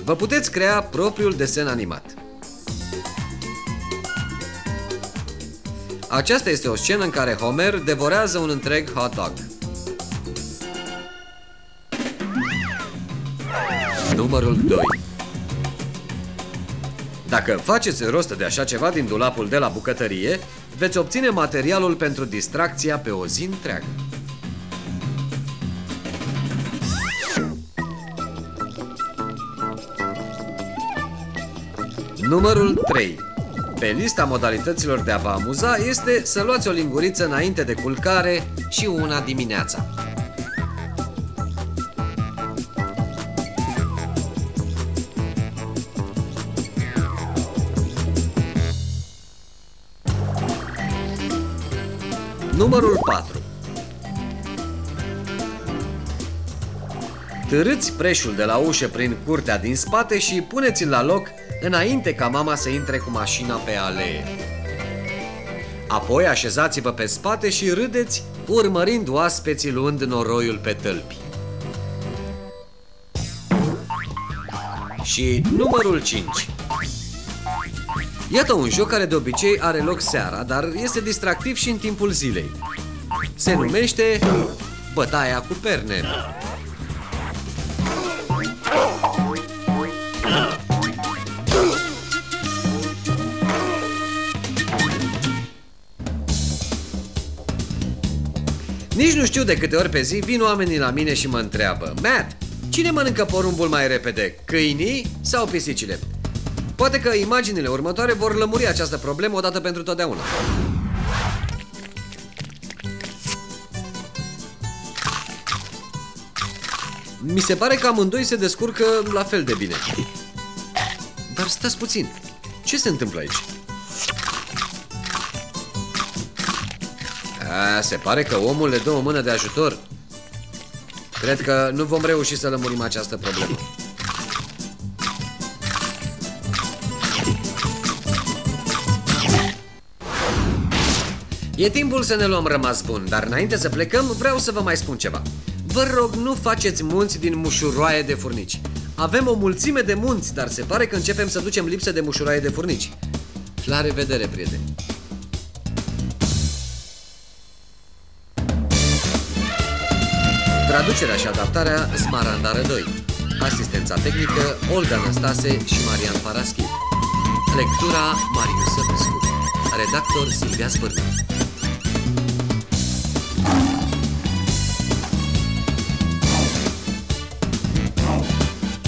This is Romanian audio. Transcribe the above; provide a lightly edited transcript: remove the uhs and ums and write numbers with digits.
Vă puteți crea propriul desen animat. Aceasta este o scenă în care Homer devorează un întreg hot dog. Numărul 2. Dacă faceți rost de așa ceva din dulapul de la bucătărie, veți obține materialul pentru distracția pe o zi întreagă. Numărul 3. Pe lista modalităților de a vă amuza este să luați o linguriță înainte de culcare și una dimineața. Numărul 4. Târâți preșul de la ușă prin curtea din spate și puneți-l la loc înainte ca mama să intre cu mașina pe alee. Apoi așezați-vă pe spate și râdeți, urmărind oaspeții luând noroiul pe tălpi. Și numărul 5. Iată un joc care de obicei are loc seara, dar este distractiv și în timpul zilei. Se numește bătaia cu perne. Nici nu știu de câte ori pe zi vin oamenii la mine și mă întreabă: Matt, cine mănâncă porumbul mai repede, câinii sau pisicile? Poate că imaginile următoare vor lămuri această problemă odată pentru totdeauna. Mi se pare că amândoi se descurcă la fel de bine. Dar stați puțin, ce se întâmplă aici? Se pare că omul le dă o mână de ajutor. Cred că nu vom reuși să lămurim această problemă. E timpul să ne luăm rămas bun, dar înainte să plecăm vreau să vă mai spun ceva. Vă rog, nu faceți munți din mușuroaie de furnici. Avem o mulțime de munți, dar se pare că începem să ducem lipsă de mușuroaie de furnici. La revedere, prieteni! Traducerea și adaptarea Smaranda Rădoi. Asistența tehnică Olga Năstase și Marian Paraschiv. Lectura Marius Săpescu. Redactor Silvia Spârnu.